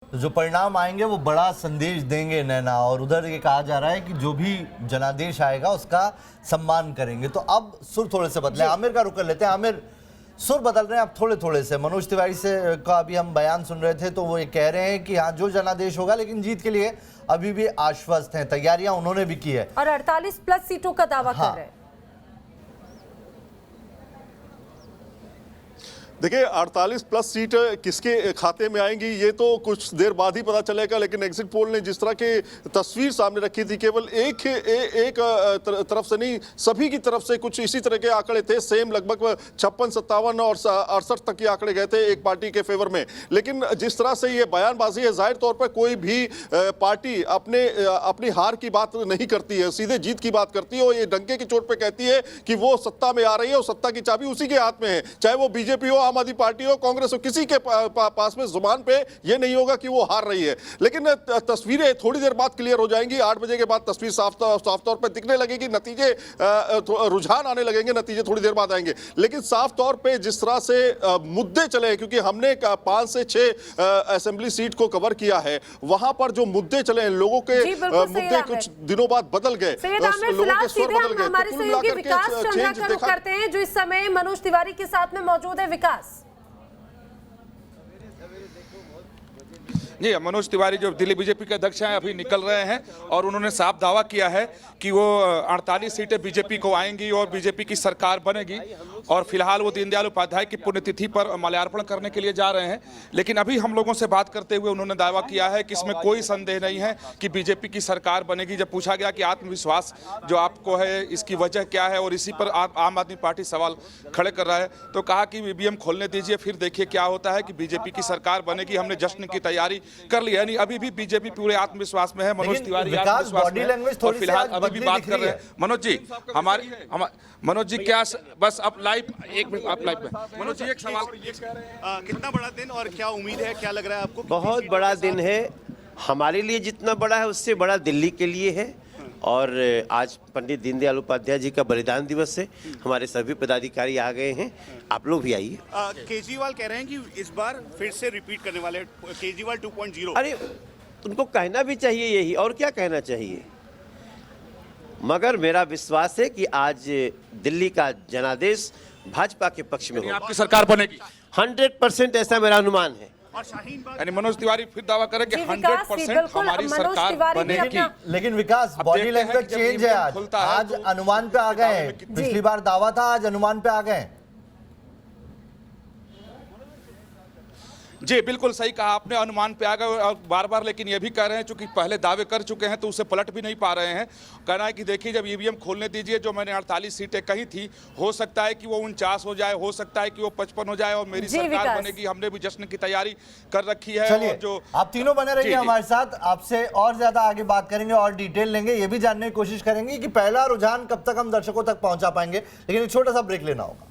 तो जो परिणाम आएंगे वो बड़ा संदेश देंगे नैना। और उधर ये कहा जा रहा है कि जो भी जनादेश आएगा उसका सम्मान करेंगे। तो अब सुर थोड़े से बदले, आमिर का रुख कर लेते हैं। आमिर, सुर बदल रहे हैं अब थोड़े थोड़े से। मनोज तिवारी से का अभी हम बयान सुन रहे थे तो वो ये कह रहे हैं कि हाँ जो जनादेश होगा, लेकिन जीत के लिए अभी भी आश्वस्त हैं, तैयारियां उन्होंने भी की है और 48+ सीटों का दावा कर रहे हैं। देखिए 48+ सीट किसके खाते में आएंगी ये तो कुछ देर बाद ही पता चलेगा, लेकिन एग्जिट पोल ने जिस तरह की तस्वीर सामने रखी थी, केवल एक तरफ से नहीं, सभी की तरफ से कुछ इसी तरह के आंकड़े थे, सेम लगभग 56, 57 और 68 तक के आंकड़े गए थे एक पार्टी के फेवर में। लेकिन जिस तरह से ये बयानबाजी है, जाहिर तौर पर कोई भी पार्टी अपनी हार की बात नहीं करती है, सीधे जीत की बात करती है और ये डंके की चोट पर कहती है कि वो सत्ता में आ रही है और सत्ता की चाबी उसी के हाथ में है, चाहे वो बीजेपी हो, आम आदमी पार्टी हो, कांग्रेस हो, किसी के पास में जुबान पे ये नहीं होगा कि वो हार रही है। लेकिन तस्वीरें थोड़ी देर बाद क्लियर हो जाएंगी। 8 बजे के बाद तस्वीर साफ तौर पे दिखने लगेगी, नतीजे रुझान आने लगेंगे, नतीजे थोड़ी देर बाद आएंगे। लेकिन साफ तौर पे जिस तरह से मुद्दे चले, क्योंकि हमने 5 से 6 असेंबली सीट को कवर किया है, वहां पर जो मुद्दे चले, लोगों के मुद्दे कुछ दिनों बाद बदल गए, लोगों के स्वर बदल गए। हमारे सहयोगी विकास चंद्रा का रुख करते हैं जो इस समय मनोज तिवारी के साथ में मौजूद है। विकास जी, मनोज तिवारी जो दिल्ली बीजेपी के अध्यक्ष हैं अभी निकल रहे हैं और उन्होंने साफ दावा किया है कि वो 48 सीटें बीजेपी को आएंगी और बीजेपी की सरकार बनेगी। और फिलहाल वो दीनदयाल उपाध्याय की पुण्यतिथि पर माल्यार्पण करने के लिए जा रहे हैं। लेकिन अभी हम लोगों से बात करते हुए उन्होंने दावा किया है कि इसमें कोई संदेह नहीं है कि बीजेपी की सरकार बनेगी। जब पूछा गया कि आत्मविश्वास जो आपको है इसकी वजह क्या है और इसी पर आम आदमी पार्टी सवाल खड़े कर रहा है, तो कहा कि ईवीएम खोलने दीजिए, फिर देखिए क्या होता है कि बीजेपी की सरकार बनेगी। हमने जश्न की तैयारी कर लिया, यानी अभी भी बीजेपी पूरे आत्मविश्वास में है। मनोज तिवारी आत्मविश्वास में और फिलहाल अभी भी बात कर रहे हैं। मनोज जी, मनोज जी क्या बस अब लाइव एक मिनट आप लाइव में। मनोज जी एक सवाल, कितना बड़ा दिन और क्या उम्मीद है, क्या लग रहा है आपको? बहुत बड़ा दिन है हमारे लिए, जितना बड़ा है उससे बड़ा दिल्ली के लिए है। और आज पंडित दीनदयाल उपाध्याय जी का बलिदान दिवस है, हमारे सभी पदाधिकारी आ गए हैं, आप लोग भी आइए। केजरीवाल कह रहे हैं कि इस बार फिर से रिपीट करने वाले केजरीवाल 2.0। अरे उनको कहना भी चाहिए यही, और क्या कहना चाहिए। मगर मेरा विश्वास है कि आज दिल्ली का जनादेश भाजपा के पक्ष में होगा, आपकी सरकार बनेगी 100%, ऐसा मेरा अनुमान है। यानी मनोज तिवारी फिर दावा करें कि 100% हमारी सरकार बनेगी। लेकिन विकास, बॉडी लैंग्वेज चेंज है आज अनुमान पे आ गए हैं। पिछली बार दावा था, आज अनुमान पे आ गए। जी बिल्कुल सही कहा आपने, अनुमान पे आ गए और बार बार। लेकिन ये भी कह रहे हैं चूंकि पहले दावे कर चुके हैं तो उसे पलट भी नहीं पा रहे हैं। कहना है कि देखिए जब ईवीएम खोलने दीजिए, जो मैंने 48 सीटें कही थी, हो सकता है कि वो 49 हो जाए, हो सकता है कि वो 55 हो जाए और मेरी सरकार बनेगी। हमने भी जश्न की तैयारी कर रखी है। चलिए, जो आप तीनों बने रहिए हमारे साथ, आपसे और ज्यादा आगे बात करेंगे और डिटेल लेंगे, ये भी जानने की कोशिश करेंगे कि पहला रुझान कब तक हम दर्शकों तक पहुंचा पाएंगे। लेकिन एक छोटा सा ब्रेक लेना होगा।